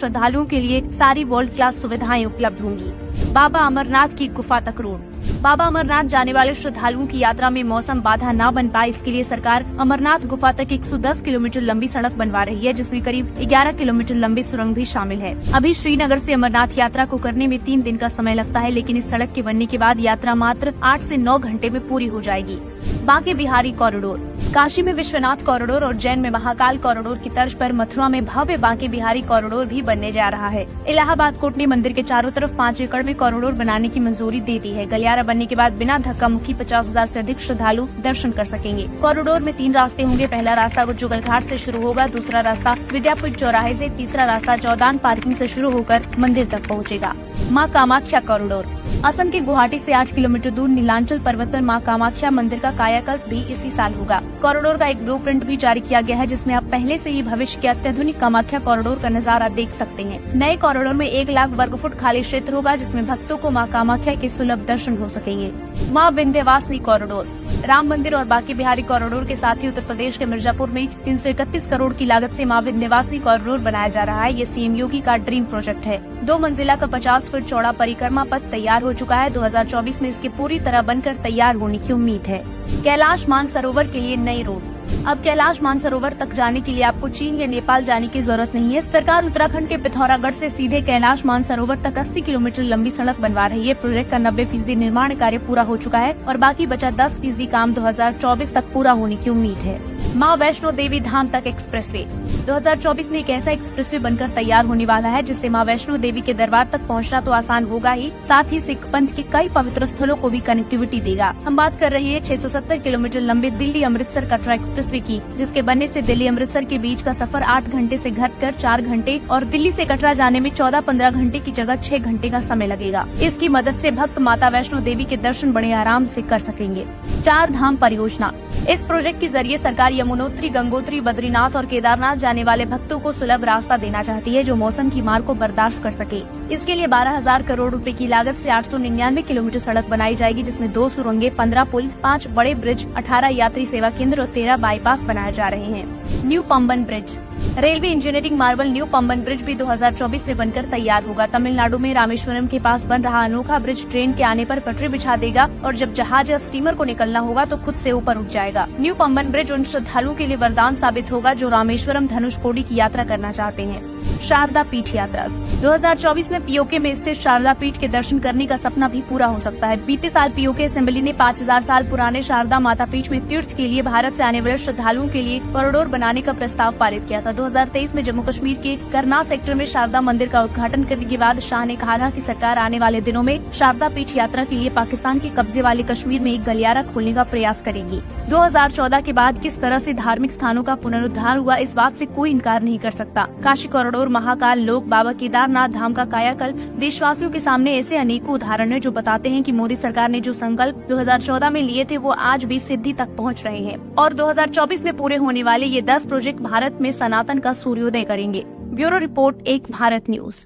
श्रद्धालुओं के लिए सारी वर्ल्ड क्लास सुविधाएं उपलब्ध होंगी। बाबा अमरनाथ की गुफा तक रोड। बाबा अमरनाथ जाने वाले श्रद्धालुओं की यात्रा में मौसम बाधा न बन पाए, इसके लिए सरकार अमरनाथ गुफा तक 110 किलोमीटर लंबी सड़क बनवा रही है, जिसमें करीब 11 किलोमीटर लंबी सुरंग भी शामिल है। अभी श्रीनगर से अमरनाथ यात्रा को करने में 3 दिन का समय लगता है, लेकिन इस सड़क के बनने के बाद यात्रा मात्र 8 से 9 घंटे में पूरी हो जाएगी। बांके बिहारी कॉरिडोर। काशी में विश्वनाथ कॉरिडोर और जैन में महाकाल कॉरिडोर की तर्ज पर मथुरा में भव्य बांके बिहारी कॉरिडोर भी बनने जा रहा है। इलाहाबाद कोर्ट ने मंदिर के चारों तरफ 5 एकड़ में कॉरिडोर बनाने की मंजूरी दे दी है। गलियारा बनने के बाद बिना धक्का मुक्की 50,000 से अधिक श्रद्धालु दर्शन कर सकेंगे। कॉरिडोर में 3 रास्ते होंगे। पहला रास्ता जुगल घाट से शुरू होगा, दूसरा रास्ता विद्यापीठ चौराहे से, तीसरा रास्ता चौदान पार्किंग से शुरू होकर मंदिर तक पहुंचेगा। मां कामाख्या कॉरिडोर। असम के गुवाहाटी से 8 किलोमीटर दूर नीलांचल पर्वत पर मां कामाख्या मंदिर का कायाकल्प भी इसी साल होगा। कॉरिडोर का एक ब्लूप्रिंट भी जारी किया गया है, जिसमें आप पहले से ही भविष्य के अत्याधुनिक कामाख्या कॉरिडोर का नजारा देख सकते हैं। नए कॉरिडोर में 1 लाख वर्ग फुट खाली क्षेत्र होगा, जिसमें भक्तों को मां कामाख्या के सुलभ दर्शन हो सकेंगे। मां विंध्यवासिनी कॉरिडोर। राम मंदिर और बांके बिहारी कॉरिडोर के साथ ही उत्तर प्रदेश के मिर्जापुर में 331 करोड़ की लागत से मां विंध्यवासिनी कॉरिडोर बनाया जा रहा है। ये सीएम योगी का ड्रीम प्रोजेक्ट है। 2 मंजिला का 50 फीट चौड़ा परिक्रमा पथ तैयार हो चुका है। 2024 में इसके पूरी तरह बनकर तैयार होने की उम्मीद है। कैलाश मानसरोवर के लिए नई रोड। अब कैलाश मानसरोवर तक जाने के लिए आपको चीन या नेपाल जाने की जरूरत नहीं है। सरकार उत्तराखंड के पिथौरागढ़ से सीधे कैलाश मानसरोवर तक 80 किलोमीटर लंबी सड़क बनवा रही है। प्रोजेक्ट का 90% निर्माण कार्य पूरा हो चुका है और बाकी बचा 10% काम 2024 तक पूरा होने की उम्मीद है। मां वैष्णो देवी धाम तक एक्सप्रेसवे। 2024 में एक ऐसा एक्सप्रेसवे बनकर तैयार होने वाला है, जिससे मां वैष्णो देवी के दरबार तक पहुंचना तो आसान होगा ही, साथ ही सिख पंथ के कई पवित्र स्थलों को भी कनेक्टिविटी देगा। हम बात कर रहे हैं 670 किलोमीटर लंबे दिल्ली अमृतसर कटरा एक्सप्रेसवे की, जिसके बनने से दिल्ली अमृतसर के बीच का सफर 8 घंटे से घटकर 4 घंटे और दिल्ली से कटरा जाने में 14-15 घंटे की जगह 6 घंटे का समय लगेगा। इसकी मदद से भक्त माता वैष्णो देवी के दर्शन बड़े आराम से कर सकेंगे। 4 धाम परियोजना। इस प्रोजेक्ट के जरिए सरकार यमुनोत्री, गंगोत्री, बद्रीनाथ और केदारनाथ जाने वाले भक्तों को सुलभ रास्ता देना चाहती है, जो मौसम की मार को बर्दाश्त कर सके। इसके लिए 12,000 करोड़ रुपए की लागत से 899 किलोमीटर सड़क बनाई जाएगी, जिसमें 2 सुरंगे, 15 पुल, 5 बड़े ब्रिज, 18 यात्री सेवा केंद्र और 13 बाईपास बनाए जा रहे हैं। New Pamban bridge. Railway engineering marble new Pamban bridge भी 2024 में बनकर तैयार होगा। तमिलनाडु में रामेश्वरम के पास बन रहा अनोखा ब्रिज ट्रेन के आने पर पटरी बिछा देगा और जब जहाज या स्टीमर को निकलना होगा तो खुद से ऊपर उठ जाएगा। न्यू पंबन ब्रिज उन श्रद्धालुओं के लिए वरदान साबित होगा जो रामेश्वरम धनुषकोडी की यात्रा करना चाहते हैं। शारदा पीठ यात्रा। 2024 में पीओके में स्थित शारदा पीठ के दर्शन करने का सपना भी पूरा हो सकता है। बीते साल पीओके असेंबली ने 5000 साल पुराने शारदा माता पीठ में तीर्थ के लिए भारत से आने वाले श्रद्धालुओं के लिए कॉरिडोर बनाने का प्रस्ताव पारित किया था। 2023 में जम्मू कश्मीर के करनाल सेक्टर में शारदा मंदिर का उद्घाटन करने के बाद शाह ने कहा था कि सरकार आने वाले दिनों में शारदा पीठ यात्रा के लिए पाकिस्तान के कब्जे वाले कश्मीर में एक गलियारा खोलने का प्रयास करेगी। 2014 के बाद किस तरह से धार्मिक स्थानों का पुनरुद्धार हुआ, इस बात से कोई इनकार नहीं कर सकता। काशी कॉरिडोर, महाकाल लोक, बाबा केदारनाथ धाम का कायाकल्प, देशवासियों के सामने ऐसे अनेकों उदाहरण हैं जो बताते हैं कि मोदी सरकार ने जो संकल्प 2014 में लिए थे वो आज भी सिद्धि तक पहुंच रहे हैं और 2024 में पूरे होने वाले ये 10 प्रोजेक्ट भारत में सनातन का सूर्योदय करेंगे। ब्यूरो रिपोर्ट, एक भारत न्यूज।